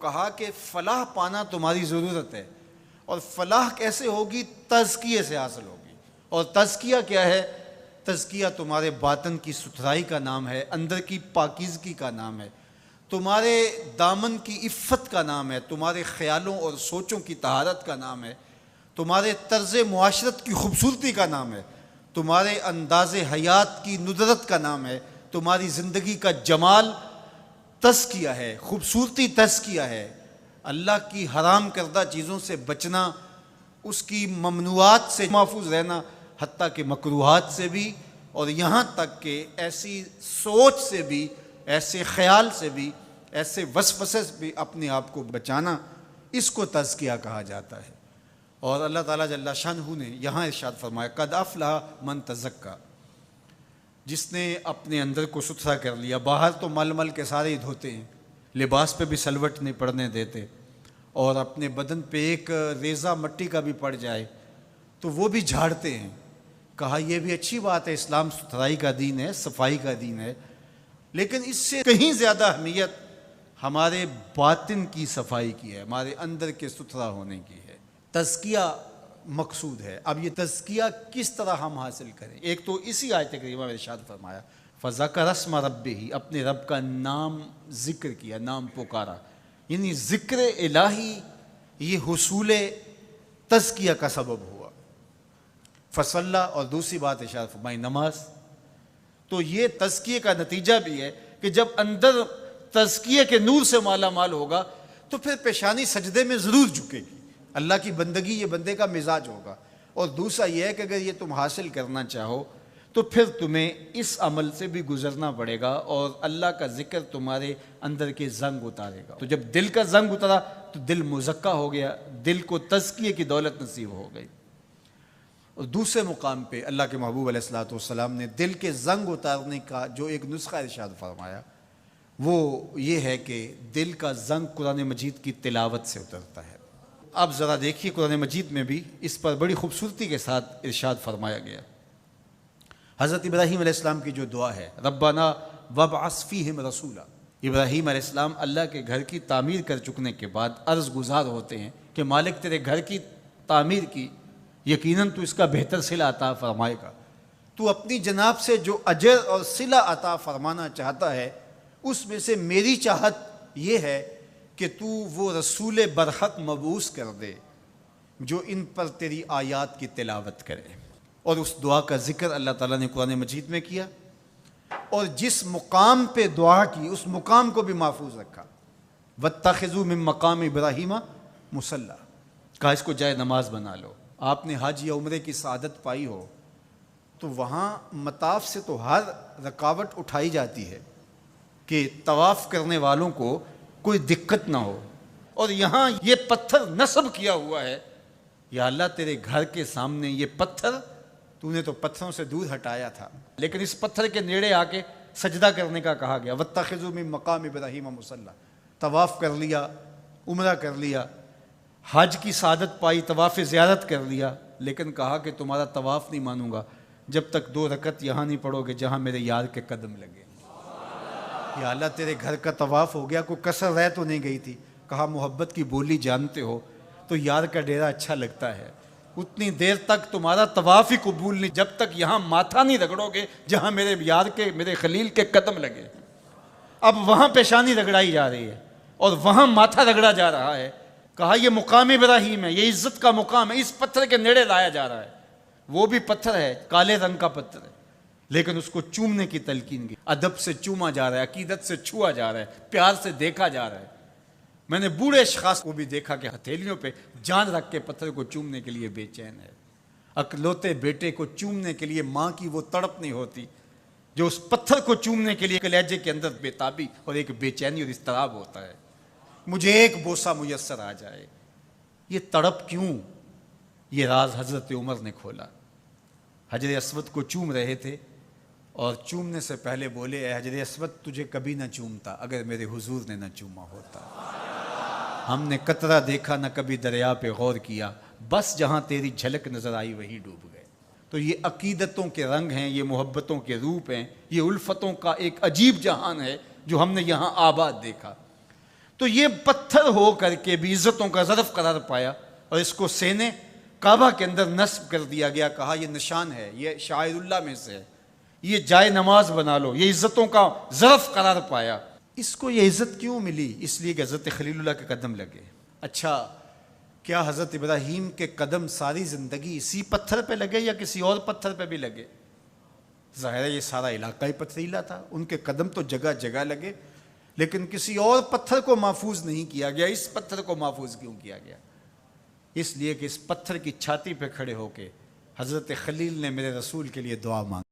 کہا کہ فلاح پانا تمہاری ضرورت ہے، اور فلاح کیسے ہوگی؟ تزکیے سے حاصل ہوگی۔ اور تزکیہ کیا ہے؟ تزکیہ تمہارے باطن کی ستھرائی کا نام ہے، اندر کی پاکیزگی کا نام ہے، تمہارے دامن کی عفت کا نام ہے، تمہارے خیالوں اور سوچوں کی طہارت کا نام ہے، تمہارے طرز معاشرت کی خوبصورتی کا نام ہے، تمہارے انداز حیات کی ندرت کا نام ہے، تمہاری زندگی کا جمال تزکیہ ہے، خوبصورتی تزکیہ ہے۔ اللہ کی حرام کردہ چیزوں سے بچنا، اس کی ممنوعات سے محفوظ رہنا، حتیٰ کہ مکروہات سے بھی، اور یہاں تک کہ ایسی سوچ سے بھی، ایسے خیال سے بھی، ایسے وسوسے سے بھی اپنے آپ کو بچانا، اس کو تزکیہ کہا جاتا ہے۔ اور اللہ تعالیٰ جل شانہ نے یہاں ارشاد فرمایا قد افلح من تزکا، جس نے اپنے اندر کو ستھرا کر لیا۔ باہر تو مل مل کے سارے ہی دھوتے ہیں، لباس پہ بھی سلوٹ نہیں پڑنے دیتے، اور اپنے بدن پہ ایک ریزہ مٹی کا بھی پڑ جائے تو وہ بھی جھاڑتے ہیں۔ کہا یہ بھی اچھی بات ہے، اسلام ستھرائی کا دین ہے، صفائی کا دین ہے، لیکن اس سے کہیں زیادہ اہمیت ہمارے باطن کی صفائی کی ہے، ہمارے اندر کے ستھرا ہونے کی ہے۔ تزکیہ مقصود ہے۔ اب یہ تزکیہ کس طرح ہم حاصل کریں؟ ایک تو اسی آیت کریمہ میں ارشاد فرمایا فَذَكَرَ اسْمَ رَبِّهِ، اپنے رب کا نام ذکر کیا، نام پکارا، یعنی ذکر الہی یہ حصول تزکیہ کا سبب ہوا۔ فصلی، اور دوسری بات ارشاد فرمائی نماز۔ تو یہ تزکیے کا نتیجہ بھی ہے کہ جب اندر تزکیے کے نور سے مالا مال ہوگا تو پھر پیشانی سجدے میں ضرور جھکے گی، اللہ کی بندگی یہ بندے کا مزاج ہوگا۔ اور دوسرا یہ ہے کہ اگر یہ تم حاصل کرنا چاہو تو پھر تمہیں اس عمل سے بھی گزرنا پڑے گا، اور اللہ کا ذکر تمہارے اندر کے زنگ اتارے گا۔ تو جب دل کا زنگ اترا تو دل مزکا ہو گیا، دل کو تزکیے کی دولت نصیب ہو گئی۔ اور دوسرے مقام پہ اللہ کے محبوب علیہ الصلوۃ والسلام نے دل کے زنگ اتارنے کا جو ایک نسخہ ارشاد فرمایا وہ یہ ہے کہ دل کا زنگ قرآن مجید کی تلاوت سے اترتا ہے۔ اب ذرا دیکھیے قرآن مجید میں بھی اس پر بڑی خوبصورتی کے ساتھ ارشاد فرمایا گیا۔ حضرت ابراہیم علیہ السلام کی جو دعا ہے ربنا وابعث فیہم رسولا، ابراہیم علیہ السلام اللہ کے گھر کی تعمیر کر چکنے کے بعد عرض گزار ہوتے ہیں کہ مالک تیرے گھر کی تعمیر کی، یقیناً تو اس کا بہتر صلہ عطا فرمائے گا، تو اپنی جناب سے جو اجر اور صلہ عطا فرمانا چاہتا ہے اس میں سے میری چاہت یہ ہے کہ تو وہ رسول برحق مبعوث کر دے جو ان پر تیری آیات کی تلاوت کرے۔ اور اس دعا کا ذکر اللہ تعالیٰ نے قرآن مجید میں کیا، اور جس مقام پہ دعا کی اس مقام کو بھی محفوظ رکھا۔ وَاتَّخِذُوا مِن مَقَامِ إِبْرَاهِيمَ مُصَلَّى، کہا اس کو جائے نماز بنا لو۔ آپ نے حج یا عمرے کی سعادت پائی ہو تو وہاں مطاف سے تو ہر رکاوٹ اٹھائی جاتی ہے کہ طواف کرنے والوں کو کوئی دقت نہ ہو، اور یہاں یہ پتھر نصب کیا ہوا ہے، یا اللہ تیرے گھر کے سامنے یہ پتھر تو نے تو پتھروں سے دور ہٹایا تھا، لیکن اس پتھر کے نیڑے آ کے سجدہ کرنے کا کہا گیا۔ وَاتَّخِذُوا مِن مَقَامِ إِبْرَاهِيمَ مُصَلَّى، طواف کر لیا، عمرہ کر لیا، حج کی سعادت پائی، طواف زیارت کر لیا، لیکن کہا کہ تمہارا طواف نہیں مانوں گا جب تک 2 رکعت یہاں نہیں پڑھو گے جہاں میرے یار کے قدم لگے۔ یا اللہ تیرے گھر کا طواف ہو گیا، کوئی کسر رہ تو نہیں گئی تھی؟ کہا محبت کی بولی جانتے ہو تو یار کا ڈیرا اچھا لگتا ہے، اتنی دیر تک تمہارا طواف ہی قبول نہیں جب تک یہاں ماتھا نہیں رگڑو گے جہاں میرے یار کے، میرے خلیل کے قدم لگے۔ اب وہاں پیشانی رگڑائی جا رہی ہے اور وہاں ماتھا رگڑا جا رہا ہے۔ کہا یہ مقام ابراہیم ہے، یہ عزت کا مقام ہے، اس پتھر کے نیڑے لایا جا رہا ہے۔ وہ بھی پتھر ہے، کالے رنگ کا پتھر ہے، لیکن اس کو چومنے کی تلقین کی، ادب سے چوما جا رہا ہے، عقیدت سے چھوا جا رہا ہے، پیار سے دیکھا جا رہا ہے۔ میں نے بوڑھے اشخاص کو بھی دیکھا کہ ہتھیلیوں پہ جان رکھ کے پتھر کو چومنے کے لیے بے چین ہے۔ اکلوتے بیٹے کو چومنے کے لیے ماں کی وہ تڑپ نہیں ہوتی جو اس پتھر کو چومنے کے لیے کلیجے کے اندر بےتابی اور ایک بے چینی اور اضطراب ہوتا ہے، مجھے ایک بوسہ میسر آ جائے۔ یہ تڑپ کیوں؟ یہ راز حضرت عمر نے کھولا۔ حجر اسود کو چوم رہے تھے اور چومنے سے پہلے بولے اے حجر اسود تجھے کبھی نہ چومتا اگر میرے حضور نے نہ چوما ہوتا۔ ہم نے قطرہ دیکھا نہ کبھی دریا پہ غور کیا، بس جہاں تیری جھلک نظر آئی وہی ڈوب گئے۔ تو یہ عقیدتوں کے رنگ ہیں، یہ محبتوں کے روپ ہیں، یہ الفتوں کا ایک عجیب جہان ہے جو ہم نے یہاں آباد دیکھا۔ تو یہ پتھر ہو کر کے بھی عزتوں کا ظرف قرار پایا، اور اس کو سینے کعبہ کے اندر نصب کر دیا گیا، کہا یہ نشان ہے، یہ شاعر اللہ میں سے ہے، یہ جائے نماز بنا لو، یہ عزتوں کا ظرف قرار پایا۔ اس کو یہ عزت کیوں ملی؟ اس لیے کہ حضرت خلیل اللہ کے قدم لگے۔ اچھا، کیا حضرت ابراہیم کے قدم ساری زندگی اسی پتھر پہ لگے یا کسی اور پتھر پہ بھی لگے؟ ظاہر ہے یہ سارا علاقہ ہی پتھریلا تھا، ان کے قدم تو جگہ جگہ لگے، لیکن کسی اور پتھر کو محفوظ نہیں کیا گیا۔ اس پتھر کو محفوظ کیوں کیا گیا؟ اس لیے کہ اس پتھر کی چھاتی پہ کھڑے ہو کے حضرت خلیل نے میرے رسول کے لیے دعا مانگی۔